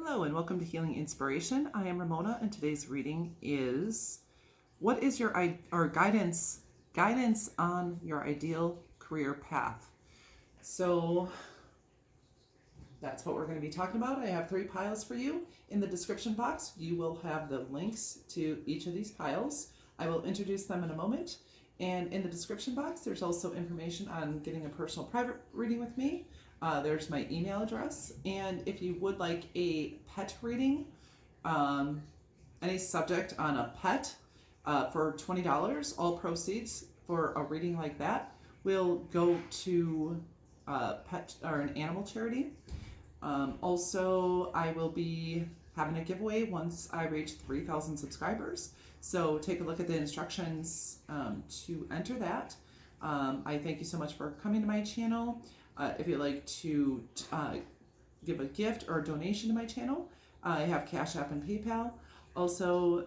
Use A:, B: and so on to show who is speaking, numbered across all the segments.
A: Hello and welcome to Healing Inspiration. I am Ramona and today's reading is what is your guidance on your ideal career path. So that's what we're going to be talking about. I have 3 piles for you. In the description box, you will have the links to each of these piles. I will introduce them in a moment. And in the description box, there's also information on getting a personal private reading with me. There's my email address. And if you would like a pet reading, any subject on a pet, for $20, all proceeds for a reading like that will go to pet or an animal charity. Also, I will be having a giveaway once I reach 3,000 subscribers. So take a look at the instructions to enter that. I thank you so much for coming to my channel. If you'd like to give a gift or a donation to my channel, I have Cash App and PayPal. Also,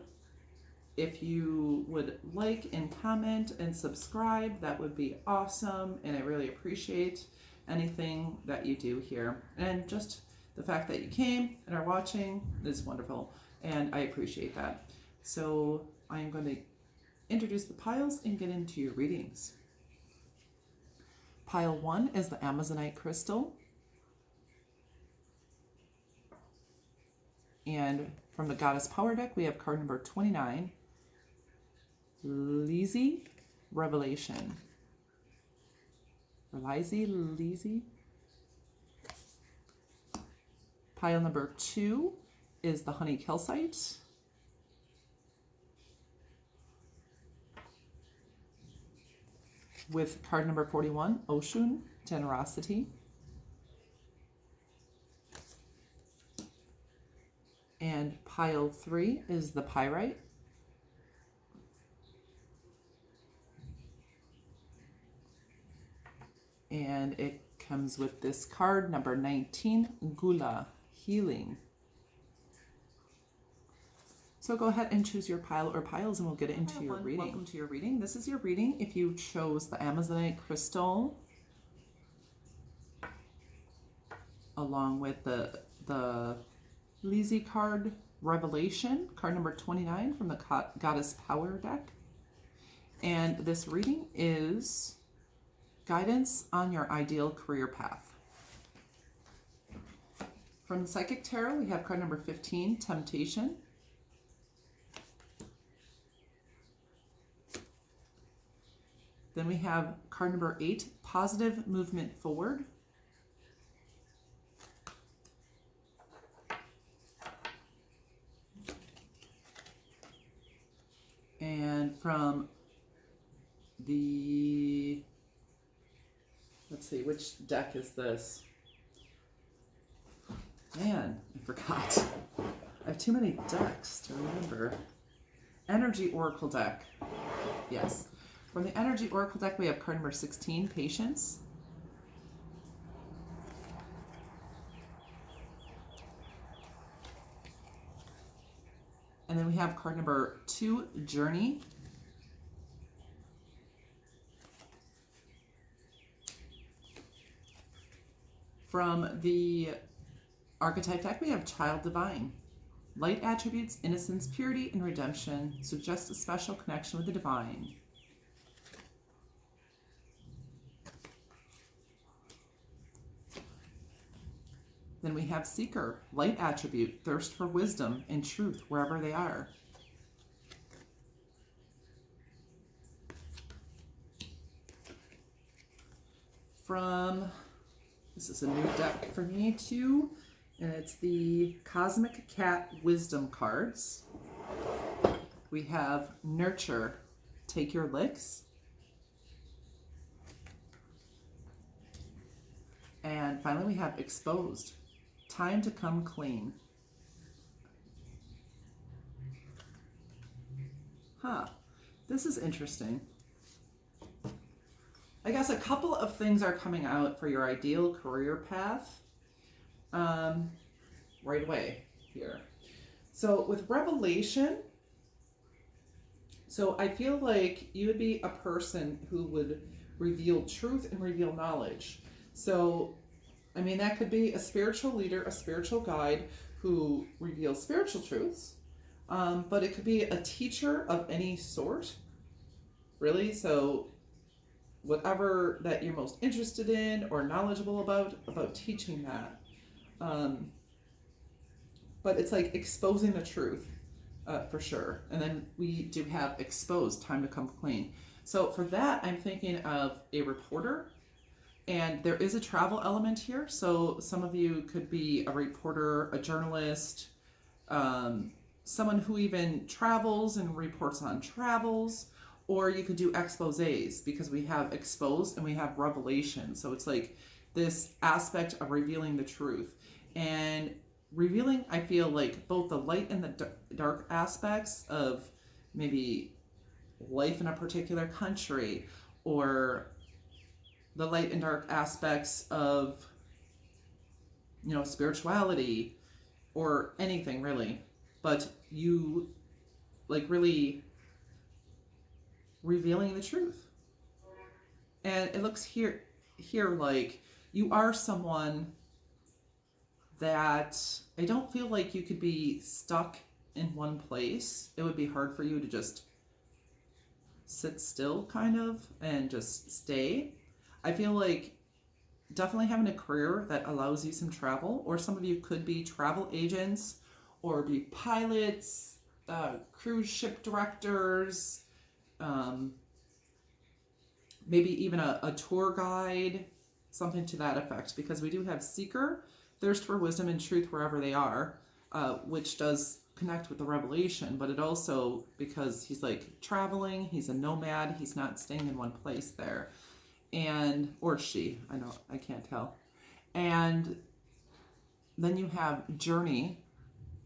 A: if you would like and comment and subscribe, that would be awesome. And I really appreciate anything that you do here. And just the fact that you came and are watching is wonderful. And I appreciate that. So I am going to introduce the piles and get into your readings. Pile 1 is the Amazonite crystal. And from the Goddess Power deck, we have card number 29, Lizzie Revelation. Or Lizzie. Pile number 2 is the Honey Calcite. With card number 41, Oshun, Generosity. And pile 3 is the Pyrite. And it comes with this card, number 19, Gula, Healing. So go ahead and choose your pile or piles and we'll get into your reading. Welcome to your reading. This is your reading if you chose the Amazonite crystal along with the Lizzie card, Revelation, card number 29 from the Goddess Power deck. And this reading is guidance on your ideal career path. From the Psychic Tarot, we have card number 15, Temptation. Then we have card number 8, Positive Movement Forward. And from the, let's see, which deck is this? Man, I forgot. I have too many decks to remember. Energy Oracle deck. Yes. From the Energy Oracle deck, we have card number 16, Patience. And then we have card number 2, Journey. From the Archetype deck, we have Child Divine. Light attributes, innocence, purity, and redemption suggest a special connection with the divine. Then we have Seeker, light attribute, thirst for wisdom and truth wherever they are. This is a new deck for me too, and it's the Cosmic Cat Wisdom cards. We have Nurture, Take Your Licks. And finally we have Exposed, Time to Come Clean. This is interesting. I guess a couple of things are coming out for your ideal career path right away here. So with Revelation, so I feel like you would be a person who would reveal truth and reveal knowledge. So, I mean, that could be a spiritual leader, a spiritual guide who reveals spiritual truths, but it could be a teacher of any sort, really. So whatever that you're most interested in or knowledgeable about teaching that. But it's like exposing the truth, for sure. And then we do have exposed, time to come clean. So for that, I'm thinking of a reporter. And there is a travel element here. So some of you could be a reporter, a journalist, someone who even travels and reports on travels, or you could do exposés, because we have exposed and we have revelation. So it's like this aspect of revealing the truth. And revealing, I feel like, both the light and the dark aspects of maybe life in a particular country, or the light and dark aspects of, spirituality, or anything really. But you, like, really revealing the truth. And it looks here like you are someone that I don't feel like you could be stuck in one place. It would be hard for you to just sit still, kind of, and just stay. I feel like definitely having a career that allows you some travel, or some of you could be travel agents, or be pilots, cruise ship directors, maybe even a tour guide, something to that effect, because we do have seeker, thirst for wisdom and truth wherever they are, which does connect with the revelation, but it also, because he's like traveling, he's a nomad, he's not staying in one place there. And, or she, I can't tell. And then you have journey.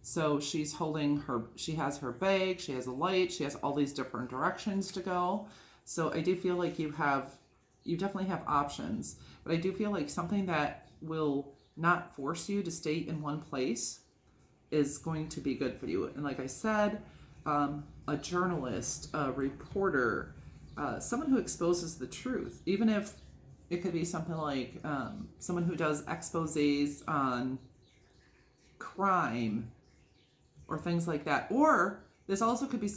A: So she has her bag, she has a light, she has all these different directions to go. So I do feel like you definitely have options, but I do feel like something that will not force you to stay in one place is going to be good for you. And like I said, a journalist, a reporter, someone who exposes the truth, even if it could be something like someone who does exposés on crime or things like that. Or this also could be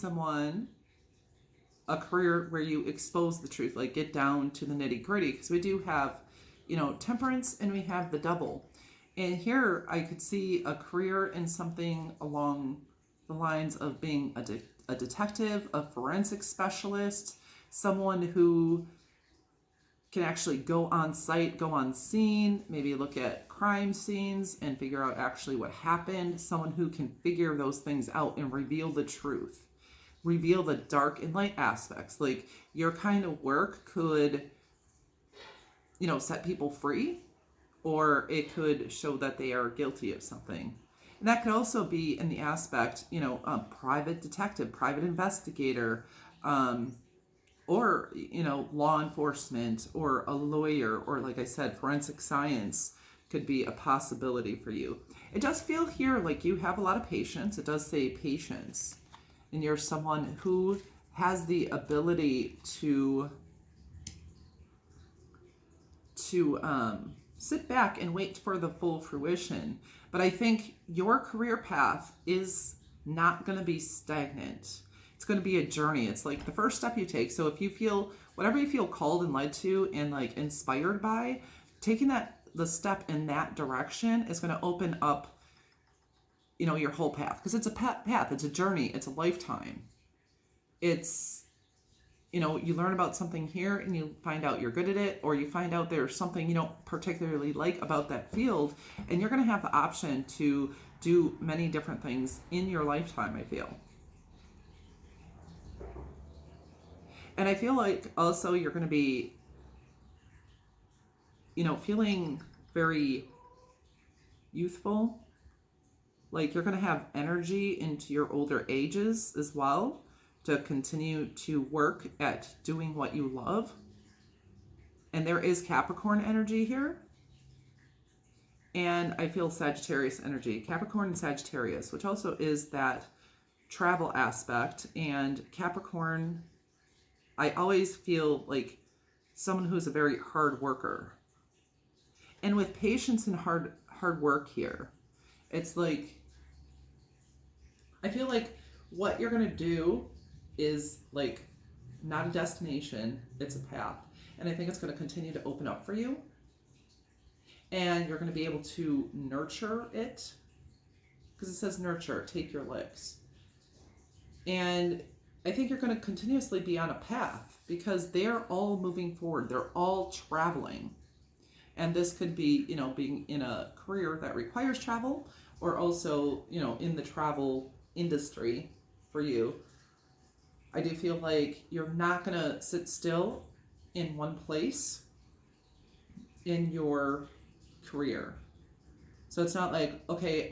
A: a career where you expose the truth, like get down to the nitty gritty, because we do have, temperance, and we have the double. And here I could see a career in something along the lines of being a detective, a forensic specialist, someone who can actually go on site, go on scene, maybe look at crime scenes and figure out actually what happened, someone who can figure those things out and reveal the truth, reveal the dark and light aspects. Like, your kind of work could, set people free, or it could show that they are guilty of something. And that could also be in the aspect, private detective, private investigator, or, law enforcement, or a lawyer, or, like I said, forensic science could be a possibility for you. It does feel here like you have a lot of patience. It does say patience. And you're someone who has the ability to sit back and wait for the full fruition. But I think your career path is not going to be stagnant. It's going to be a journey. It's like the first step you take. So if you feel, whatever you feel called and led to and like inspired by, taking the step in that direction is going to open up, your whole path. Because it's a path, it's a journey, it's a lifetime. It's, you learn about something here and you find out you're good at it, or you find out there's something you don't particularly like about that field, and you're going to have the option to do many different things in your lifetime, I feel. And I feel like also you're going to be, feeling very youthful. Like, you're going to have energy into your older ages as well, to continue to work at doing what you love. And there is Capricorn energy here. And I feel Sagittarius energy, Capricorn and Sagittarius, which also is that travel aspect. And Capricorn, I always feel like someone who's a very hard worker. And with patience and hard work here, it's like I feel like what you're going to do is like not a destination, it's a path. And I think it's going to continue to open up for you. And you're going to be able to nurture it, because it says nurture, take your licks. And I think you're going to continuously be on a path because they're all moving forward. They're all traveling. And this could be, being in a career that requires travel, or also, in the travel industry for you. I do feel like you're not going to sit still in one place in your career. So it's not like, okay,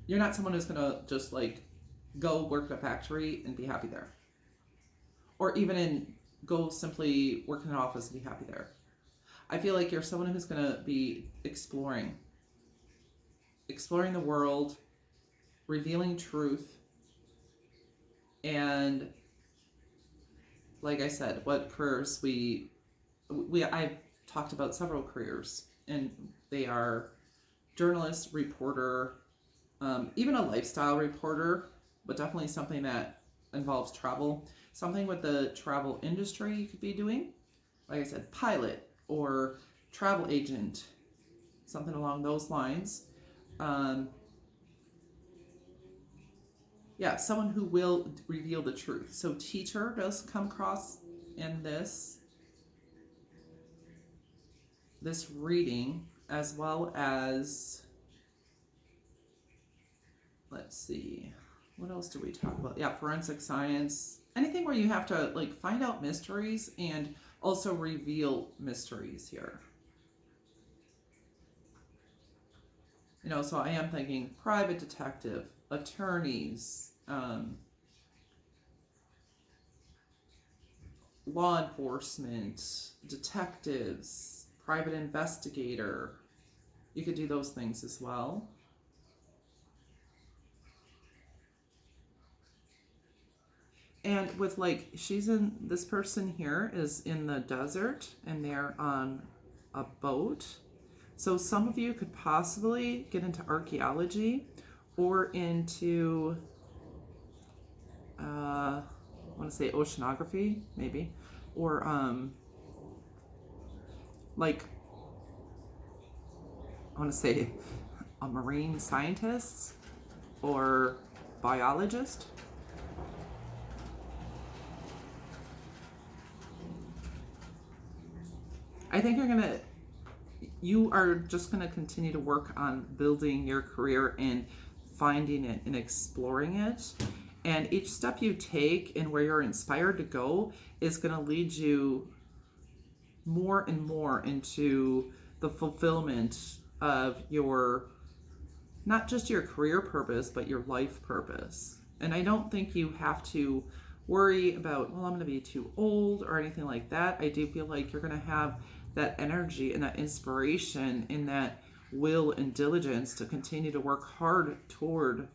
A: you're not someone who's going to just like go work at a factory and be happy there. Or even go simply work in an office and be happy there. I feel like you're someone who's going to be exploring the world, revealing truth, and like I said, what careers I've talked about several careers, and they are journalist, reporter, even a lifestyle reporter, but definitely something that involves travel. Something with the travel industry you could be doing. Like I said, pilot or travel agent, something along those lines. Someone who will reveal the truth. So teacher does come across in this reading, as well as, let's see, what else do we talk about? Yeah, forensic science. Anything where you have to like find out mysteries and also reveal mysteries here. So I am thinking private detective, attorneys, law enforcement, detectives, private investigator. You could do those things as well. And with this person here is in the desert and they're on a boat. So some of you could possibly get into archaeology or into, I want to say oceanography, maybe, or I want to say a marine scientist or biologist. I think you are just going to continue to work on building your career and finding it and exploring it. And each step you take and where you're inspired to go is going to lead you more and more into the fulfillment of not just your career purpose, but your life purpose. And I don't think you have to worry about, I'm going to be too old or anything like that. I do feel like you're going to have that energy and that inspiration and that will and diligence to continue to work hard toward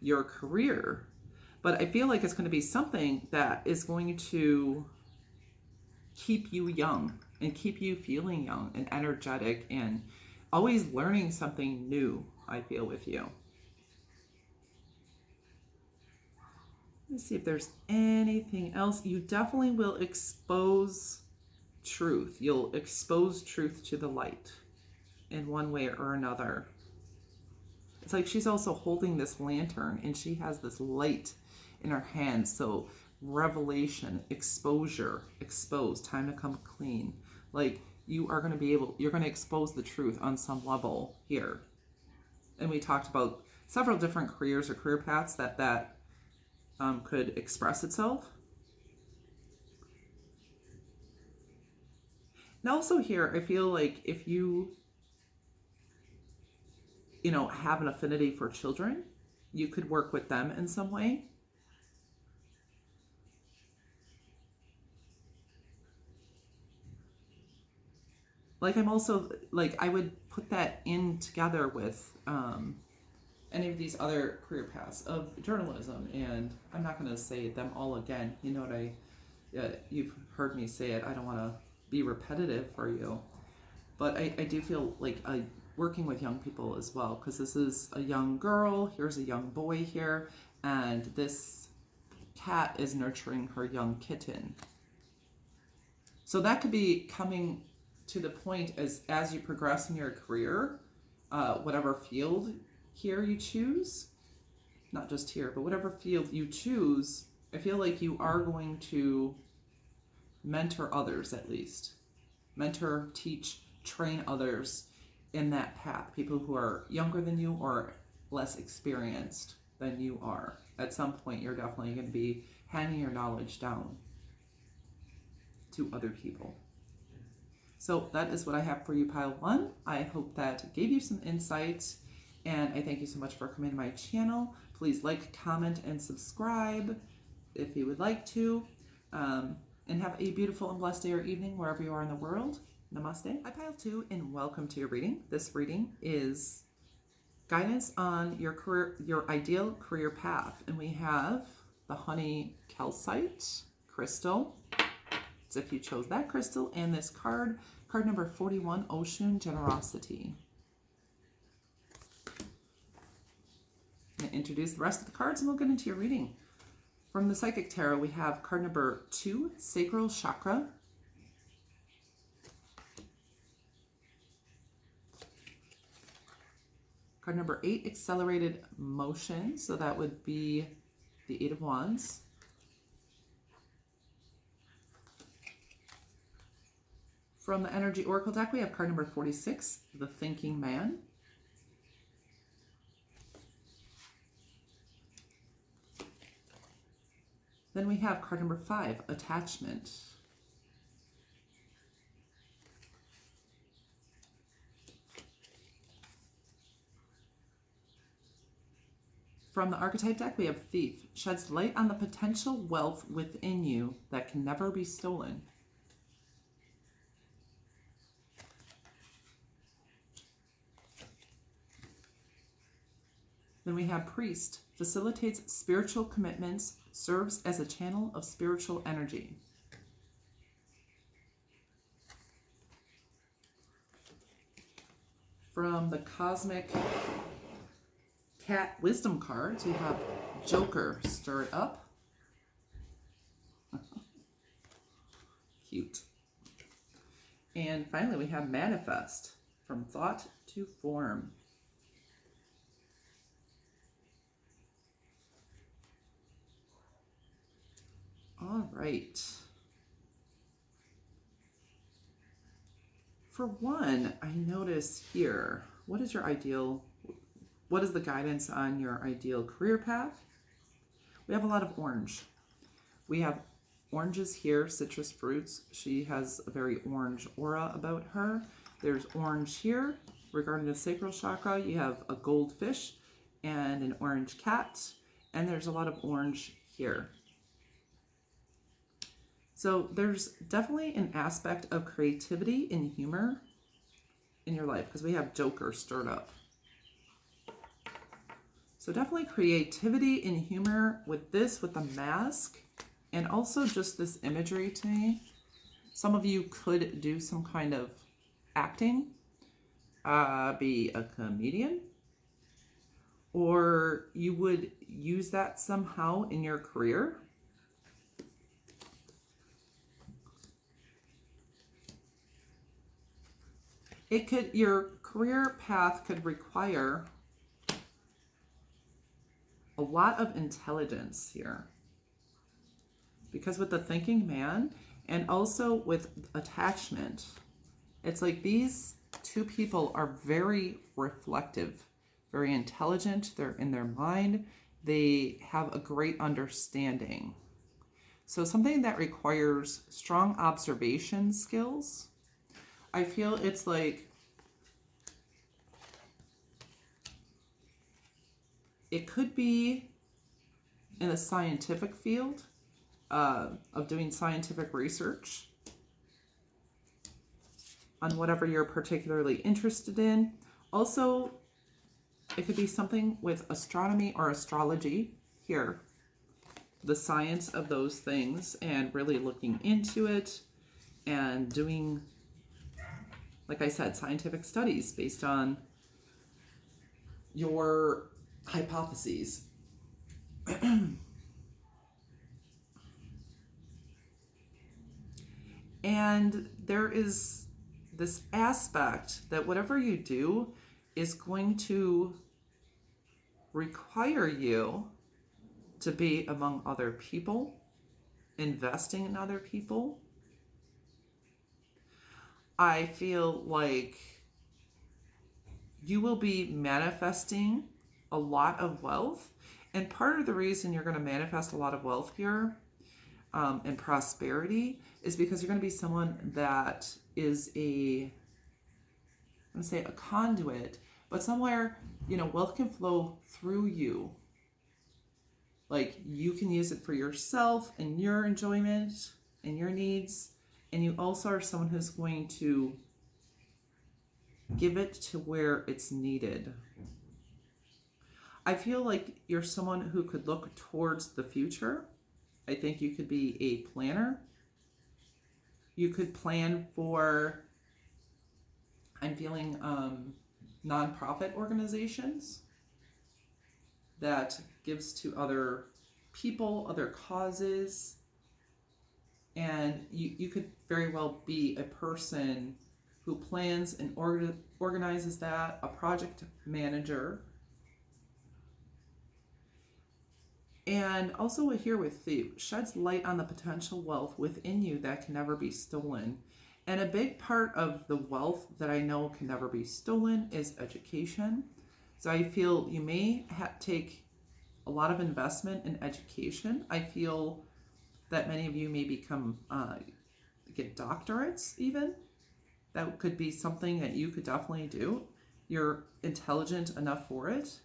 A: your career. But I feel like it's going to be something that is going to keep you young and keep you feeling young and energetic and always learning something new, I feel, with you. Let's see if there's anything else. You definitely will expose truth. You'll expose truth to the light in one way or another. It's like she's also holding this lantern and she has this light in her hand. So revelation, exposure, expose, time to come clean. Like you're going to expose the truth on some level here. And we talked about several different careers or career paths that could express itself. And also here, I feel like if you have an affinity for children, you could work with them in some way. I'm also, I would put that in together with any of these other career paths of journalism. And I'm not going to say them all again. You know what you've heard me say it. I don't want to be repetitive for you. But I do feel like working with young people as well, because this is a young girl, here's a young boy here, and this cat is nurturing her young kitten. So that could be coming to the point as you progress in your career, whatever field here you choose, not just here, but whatever field you choose, I feel like you are going to mentor others, at least. Mentor, teach, train others in that path. People who are younger than you or less experienced than you are. At some point, you're definitely going to be handing your knowledge down to other people. So that is what I have for you, pile one. I hope that gave you some insight, and I thank you so much for coming to my channel. Please like, comment, and subscribe if you would like to. And have a beautiful and blessed day or evening wherever you are in the world. Namaste. Hi, pile two, and welcome to your reading. This reading is guidance on your career, your ideal career path. And we have the honey calcite crystal. So if you chose that crystal, and this card number 41, Ocean Generosity. I'm going to introduce the rest of the cards and we'll get into your reading. From the Psychic Tarot, we have card number 2, Sacral Chakra. Card number 8, Accelerated Motion. So that would be the 8 of Wands. From the Energy Oracle deck, we have card number 46, The Thinking Man. Then we have card number 5, Attachment. From the Archetype deck, we have Thief. Sheds light on the potential wealth within you that can never be stolen. Then we have Priest. Facilitates spiritual commitments, serves as a channel of spiritual energy. From the Cosmic Cat Wisdom cards, we have Joker, Stir It Up. Cute. And finally, we have Manifest, From Thought to Form. All right. For one, I notice here, what is the guidance on your ideal career path? We have a lot of orange. We have oranges here, citrus fruits. She has a very orange aura about her. There's orange here. Regarding the sacral chakra, you have a goldfish and an orange cat, and there's a lot of orange here. So there's definitely an aspect of creativity and humor in your life, because we have Joker stirred up. So definitely creativity and humor with this, with the mask, and also just this imagery to me. Some of you could do some kind of acting, be a comedian, or you would use that somehow in your career. Your career path could require a lot of intelligence here. Because with the Thinking Man and also with attachment, it's like these two people are very reflective, very intelligent. They're in their mind. They have a great understanding. So something that requires strong observation skills. I feel it's like it could be in the scientific field of doing scientific research on whatever you're particularly interested in. Also, it could be something with astronomy or astrology here, the science of those things, and really looking into it and doing, like I said, scientific studies based on your hypotheses. And there is this aspect that whatever you do is going to require you to be among other people, investing in other people. I feel like you will be manifesting a lot of wealth. And part of the reason you're going to manifest a lot of wealth here and prosperity is because you're going to be someone that is I'm going to say a conduit, but somewhere, wealth can flow through you. Like you can use it for yourself and your enjoyment and your needs. And you also are someone who's going to give it to where it's needed. I feel like you're someone who could look towards the future. I think you could be a planner. You could plan for, I'm feeling, nonprofit organizations that gives to other people, other causes. And you could very well be a person who plans and organizes that, a project manager. And also here with you, sheds light on the potential wealth within you that can never be stolen. And a big part of the wealth that I know can never be stolen is education. So I feel you may take a lot of investment in education. I feel that many of you may become, get doctorates even. That could be something that you could definitely do. You're intelligent enough for it.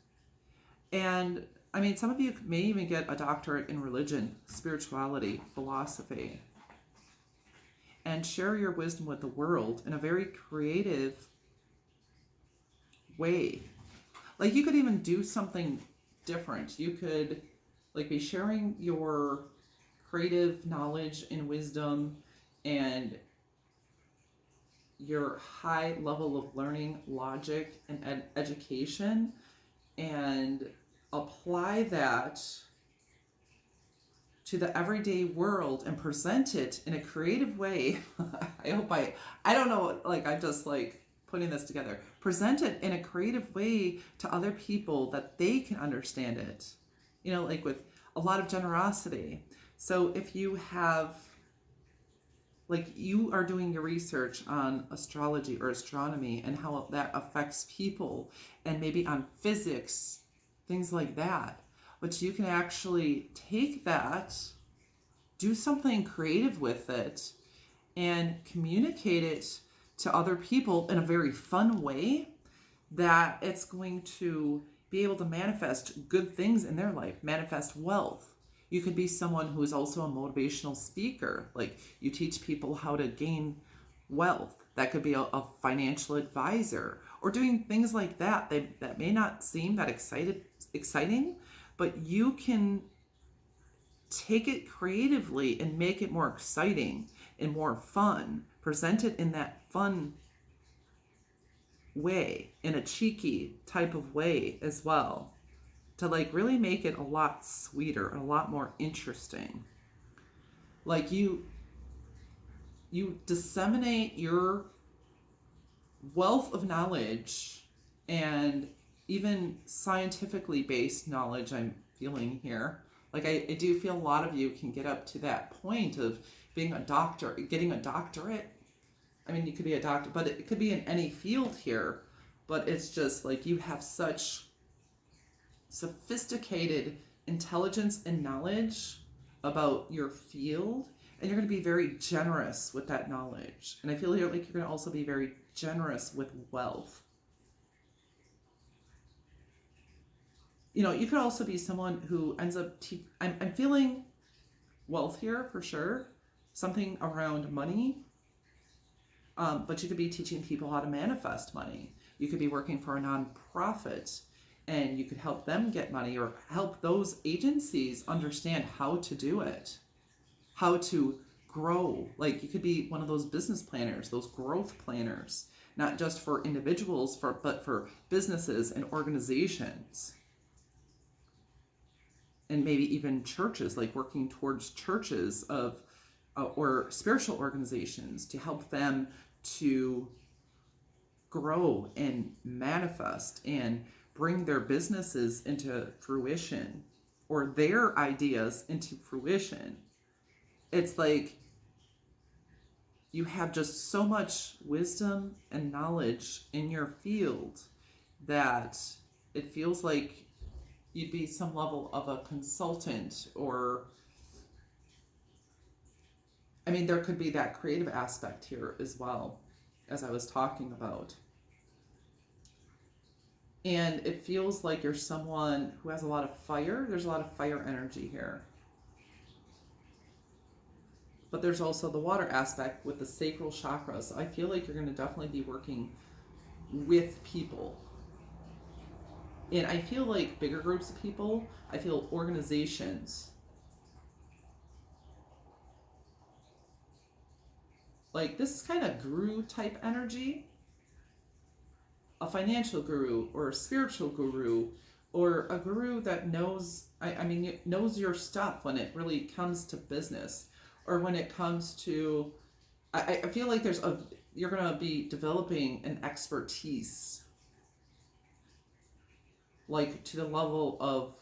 A: And I mean, some of you may even get a doctorate in religion, spirituality, philosophy, and share your wisdom with the world in a very creative way. Like you could even do something different. You could be sharing your creative knowledge and wisdom and your high level of learning, logic, and education, and apply that to the everyday world and present it in a creative way. I don't know, I'm just putting this together. Present it in a creative way to other people that they can understand it, with a lot of generosity. So if you have, you are doing your research on astrology or astronomy and how that affects people, and maybe on physics, things like that. But you can actually take that, do something creative with it, and communicate it to other people in a very fun way that it's going to be able to manifest good things in their life, manifest wealth. You could be someone who is also a motivational speaker. You teach people how to gain wealth. That could be a financial advisor, or doing things like that. That may not seem that exciting, but you can take it creatively and make it more exciting and more fun. Present it in that fun way, in a cheeky type of way as well, to really make it a lot sweeter and a lot more interesting. You disseminate your wealth of knowledge, and even scientifically based knowledge I'm feeling here. I do feel a lot of you can get up to that point of being a doctor, getting a doctorate. I mean, you could be a doctor, but it could be in any field here. But it's just you have such sophisticated intelligence and knowledge about your field, and you're going to be very generous with that knowledge. And I feel you're going to also be very generous with wealth. You could also be someone who ends up I'm feeling wealth here for sure, something around money, but you could be teaching people how to manifest money. You could be working for a nonprofit, and you could help them get money, or help those agencies understand how to do it, how to grow. You could be one of those business planners, those growth planners not just for individuals, but for businesses and organizations. And maybe even churches, like working towards churches of or spiritual organizations to help them to grow and manifest and bring their businesses into fruition or their ideas into fruition. It's like you have just so much wisdom and knowledge in your field that it feels like you'd be some level of a consultant, or I mean, there could be that creative aspect here as well, as I was talking about. And it feels like you're someone who has a lot of fire. There's a lot of fire energy here. But there's also the water aspect with the sacral chakras. So I feel like you're going to definitely be working with people. And I feel like bigger groups of people. I feel organizations. Like this is kind of guru type energy. A financial guru or a spiritual guru or a guru that knows, knows your stuff when it really comes to business, or when it comes to, I feel like you're going to be developing an expertise, like to the level of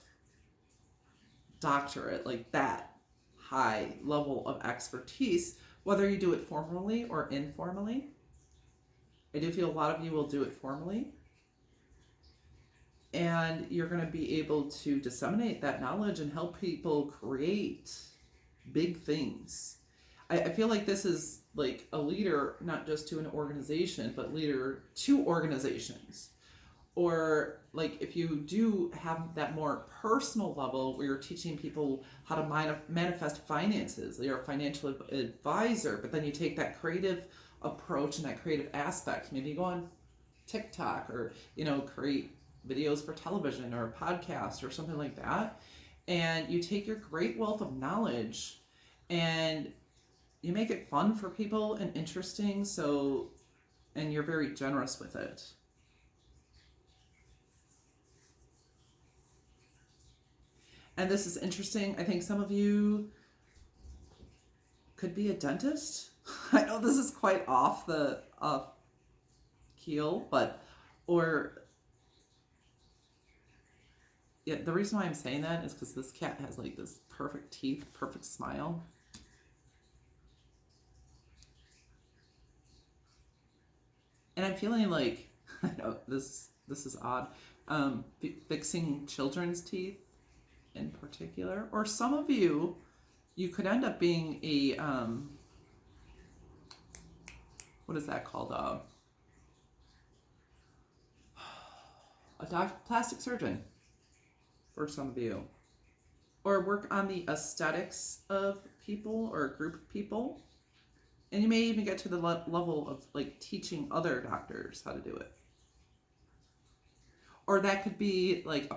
A: doctorate, like that high level of expertise, whether you do it formally or informally. I do feel a lot of you will do it formally. And you're going to be able to disseminate that knowledge and help people create big things. I feel like this is like a leader, not just to an organization, but leader to organizations. Or like if you do have that more personal level where you're teaching people how to manifest finances, you're a financial advisor, but then you take that creative approach and that creative aspect. Maybe you go on TikTok or, create videos for television or a podcast or something like that. And you take your great wealth of knowledge and you make it fun for people and interesting. And you're very generous with it. And this is interesting. I think some of you could be a dentist. I know this is quite off the keel, the reason why I'm saying that is because this cat has like this perfect teeth, perfect smile. And I'm feeling like, I know this is odd, fixing children's teeth in particular, or some of you could end up being a what is that called? A plastic surgeon for some of you, or work on the aesthetics of people or a group of people, and you may even get to the level of like teaching other doctors how to do it. Or that could be like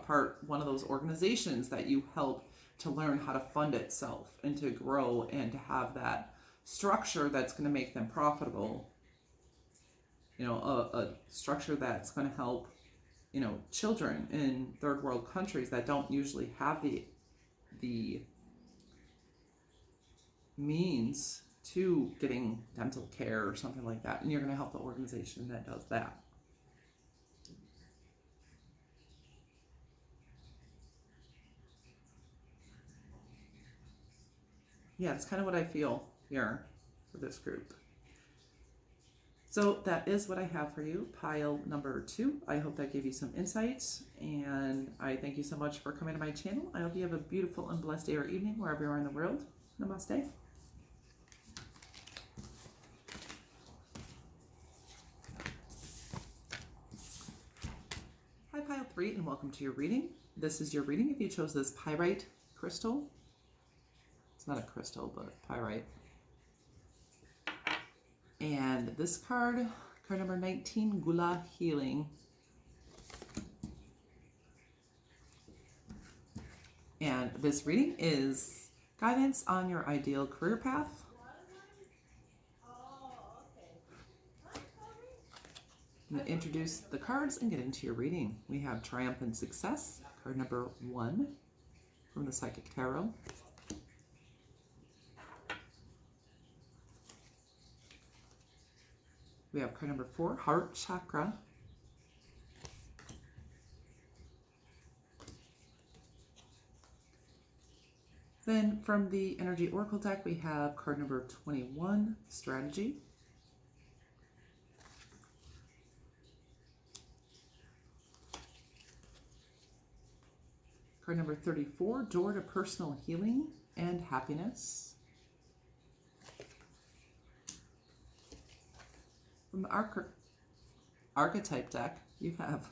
A: one of those organizations that you help to learn how to fund itself and to grow and to have that structure that's going to make them profitable. A structure that's going to help, children in third world countries that don't usually have the means to getting dental care or something like that. And you're going to help the organization that does that. Yeah, that's kind of what I feel here for this group. So that is what I have for you, pile number 2. I hope that gave you some insights, and I thank you so much for coming to my channel. I hope you have a beautiful and blessed day or evening wherever you are in the world. Namaste. Hi, pile 3, and welcome to your reading. This is your reading if you chose this pyrite crystal. It's not a crystal, but pyrite. And this card number 19, Gula Healing. And this reading is guidance on your ideal career path. I'm going to introduce the cards and get into your reading. We have Triumph and Success, card number 1 from the Psychic Tarot. We have card number 4, Heart Chakra. Then from the Energy Oracle deck, we have card number 21, Strategy. Card number 34, Door to Personal Healing and Happiness. From the Archetype deck, you have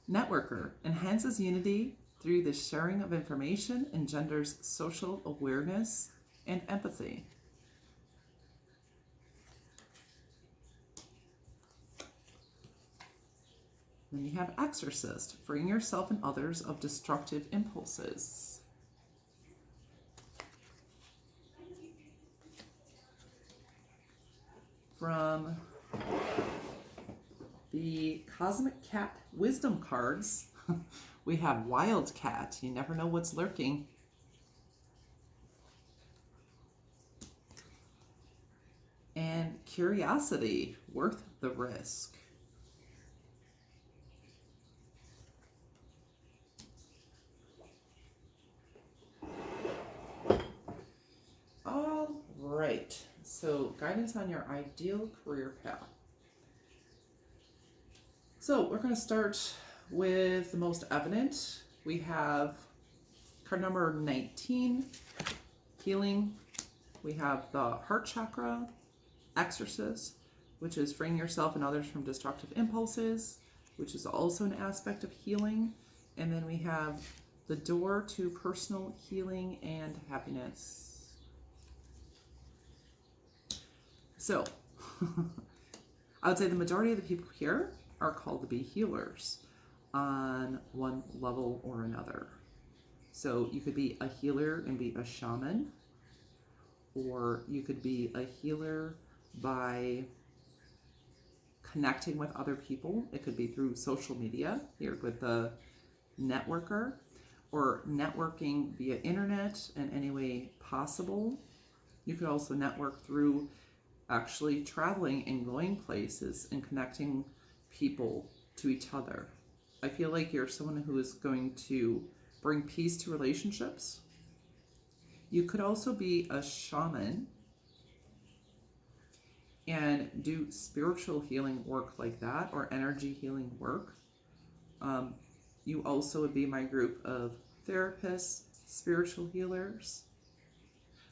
A: Networker, enhances unity through the sharing of information, engenders social awareness and empathy. Then you have Exorcist, freeing yourself and others of destructive impulses. From the Cosmic Cat Wisdom cards, we have Wildcat, you never know what's lurking. And Curiosity, worth the risk. All right, so guidance on your ideal career path. So we're going to start with the most evident. We have card number 19, Healing. We have the Heart Chakra, Exorcist, which is freeing yourself and others from destructive impulses, which is also an aspect of healing. And then we have the Door to Personal Healing and Happiness. So, I would say the majority of the people here are called to be healers on one level or another. So you could be a healer and be a shaman, or you could be a healer by connecting with other people. It could be through social media, here with the networker, or networking via internet in any way possible. You could also network through actually traveling and going places and connecting people to each other. I feel like you're someone who is going to bring peace to relationships. You could also be a shaman and do spiritual healing work like that, or energy healing work. You also would be my group of therapists, spiritual healers.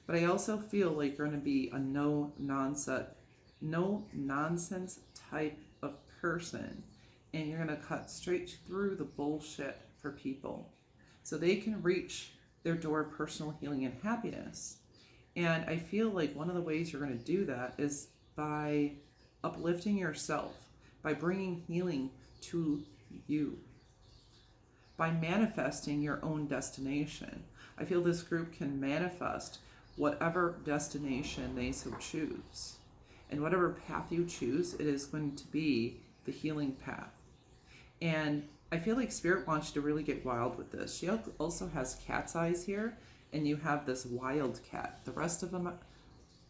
A: But I also feel like you're going to be a no nonsense type of person, and you're going to cut straight through the bullshit for people so they can reach their door of personal healing and happiness. And I feel like one of the ways you're going to do that is by uplifting yourself, by bringing healing to you, by manifesting your own destination. I feel this group can manifest whatever destination they so choose. And whatever path you choose, it is going to be the healing path. And I feel like Spirit wants you to really get wild with this. She also has cat's eyes here, and you have this wild cat. The rest of them,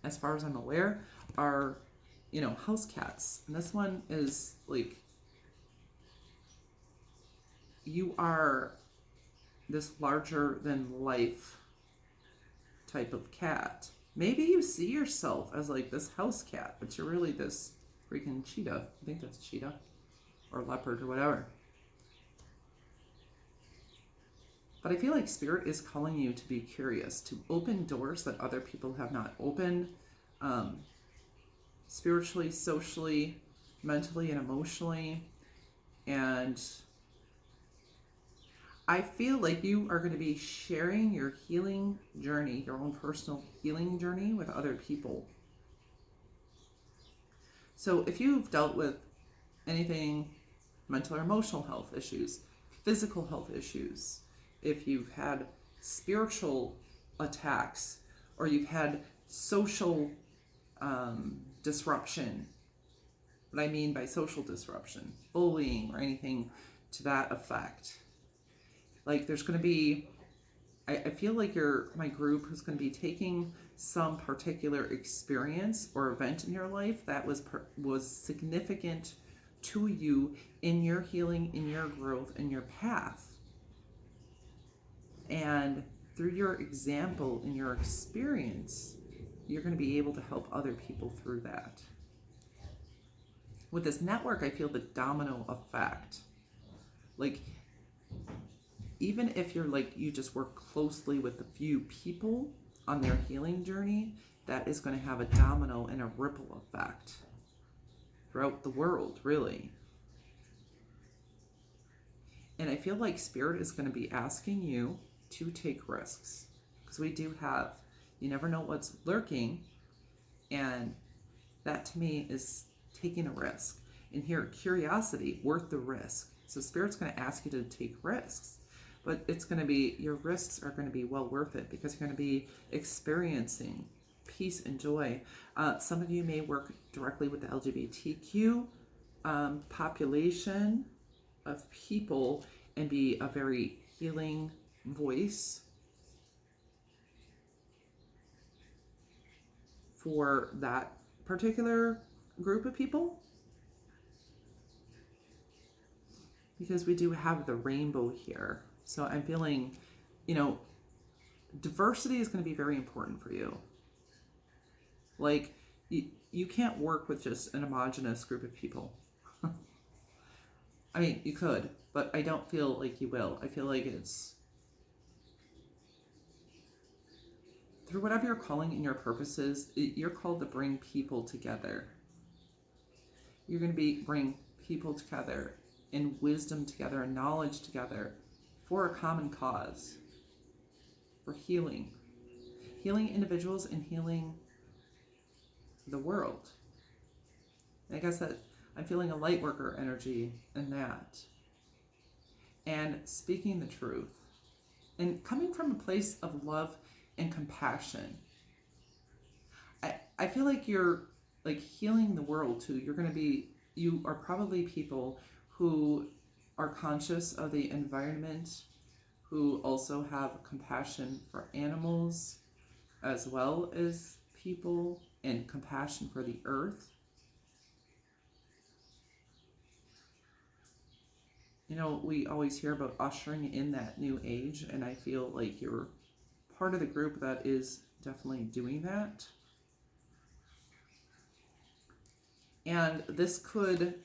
A: as far as I'm aware, are, house cats. And this one is like, you are this larger than life type of cat. Maybe you see yourself as like this house cat, but you're really this freaking cheetah. I think that's cheetah or leopard or whatever. But I feel like Spirit is calling you to be curious, to open doors that other people have not opened, spiritually, socially, mentally, and emotionally. And I feel like you are going to be sharing your healing journey, your own personal healing journey with other people. So if you've dealt with anything, mental or emotional health issues, physical health issues, if you've had spiritual attacks, or you've had social disruption, what I mean by social disruption, bullying, or anything to that effect. Like there's going to be, I feel like my group is going to be taking some particular experience or event in your life that was significant to you in your healing, in your growth, in your path. And through your example and your experience, you're going to be able to help other people through that. With this network, I feel the domino effect. Like, even if you're like, you just work closely with a few people on their healing journey, that is going to have a domino and a ripple effect throughout the world, really. And I feel like Spirit is going to be asking you to take risks, because we do have, you never know what's lurking, and that to me is taking a risk. And here, curiosity, worth the risk. So Spirit's going to ask you to take risks, but it's going to be, your risks are going to be well worth it, because you're going to be experiencing peace and joy. Some of you may work directly with the LGBTQ population of people and be a very healing voice for that particular group of people, because we do have the rainbow here. So I'm feeling, diversity is going to be very important for you. Like, you can't work with just an homogenous group of people. I mean, you could, but I don't feel like you will. I feel like it's through whatever your calling and your purposes, you're called to bring people together. You're going to bring people together and wisdom together and knowledge together for a common cause, for healing individuals and healing the world. And I guess that I'm feeling a light worker energy in that, and speaking the truth and coming from a place of love and compassion. I feel like you're like healing the world too. You are probably people who are conscious of the environment, who also have compassion for animals as well as people, and compassion for the earth. We always hear about ushering in that new age, and I feel like you're part of the group that is definitely doing that. And this could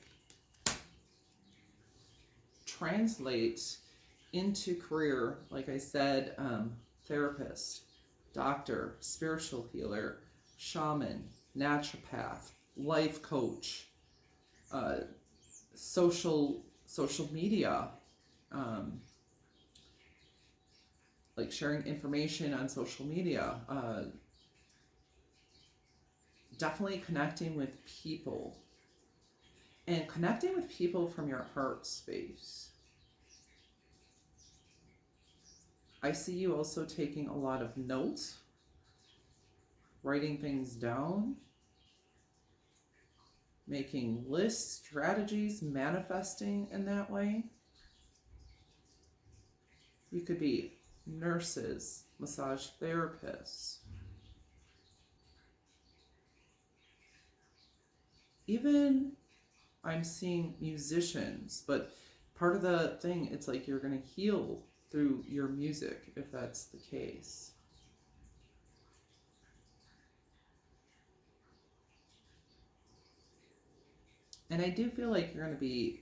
A: translate into career, like I said, therapist, doctor, spiritual healer, shaman, naturopath, life coach, social media, like sharing information on social media, definitely connecting with people, and connecting with people from your heart space. I see you also taking a lot of notes, writing things down, making lists, strategies, manifesting in that way. You could be nurses, massage therapists, even I'm seeing musicians, but part of the thing, it's like you're going to heal through your music, if that's the case. And I do feel like you're going to be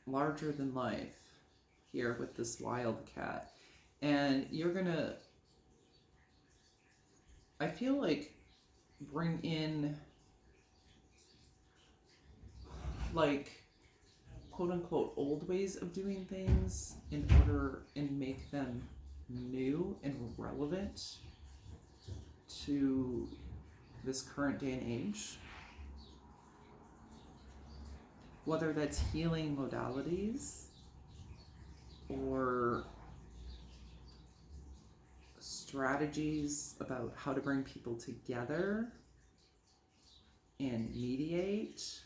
A: larger than life here with this wildcat. And you're going to, I feel like, bring in, like, quote unquote old ways of doing things in order and make them new and relevant to this current day and age. Whether that's healing modalities or strategies about how to bring people together, and mediate.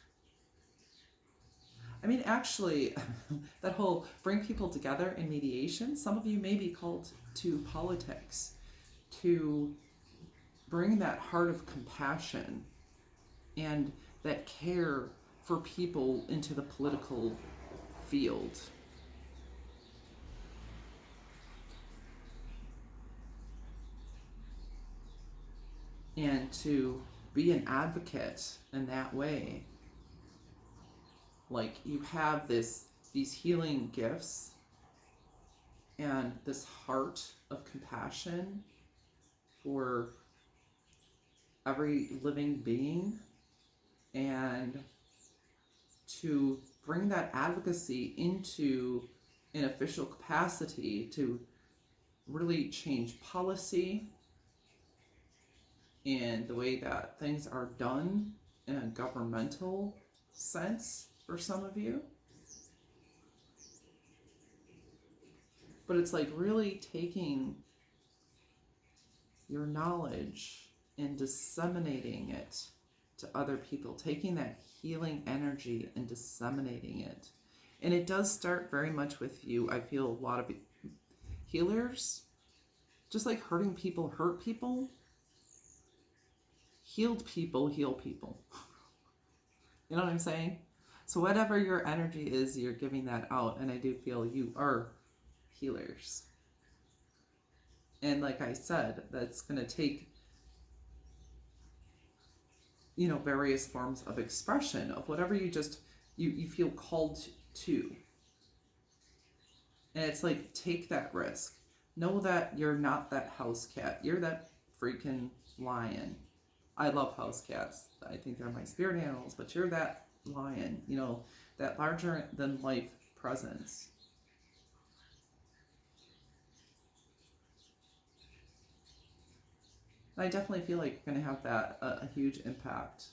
A: I mean, actually, that whole bring people together in mediation, some of you may be called to politics, to bring that heart of compassion and that care for people into the political field. And to be an advocate in that way. Like, you have these healing gifts and this heart of compassion for every living being, and to bring that advocacy into an official capacity to really change policy and the way that things are done in a governmental sense for some of you. But it's like really taking your knowledge and disseminating it to other people, taking that healing energy and disseminating it. And it does start very much with you. I feel a lot of healers, just like hurting people hurt people, healed people heal people. You know what I'm saying? So whatever your energy is, you're giving that out. And I do feel you are healers. And like I said, that's going to take, you know, various forms of expression of whatever you feel called to. And it's like, take that risk. Know that you're not that house cat. You're that freaking lion. I love house cats. I think they're my spirit animals, but you're that lion, you know, that larger than life presence. I definitely feel like you're going to have that a huge impact,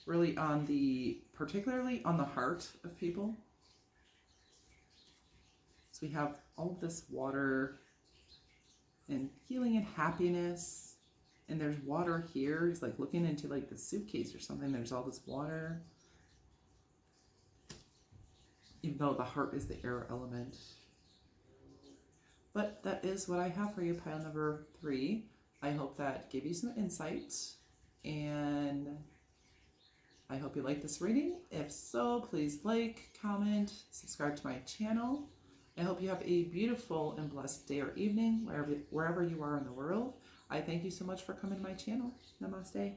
A: really on particularly on the heart of people. So we have all of this water and healing and happiness, and there's water here. He's like looking into like the suitcase or something. There's all this water, even though the heart is the air element. But that is what I have for you, pile number 3. I hope that gave you some insight, and I hope you like this reading. If so, please like, comment, subscribe to my channel. I hope you have a beautiful and blessed day or evening, wherever you are in the world. I thank you so much for coming to my channel. Namaste.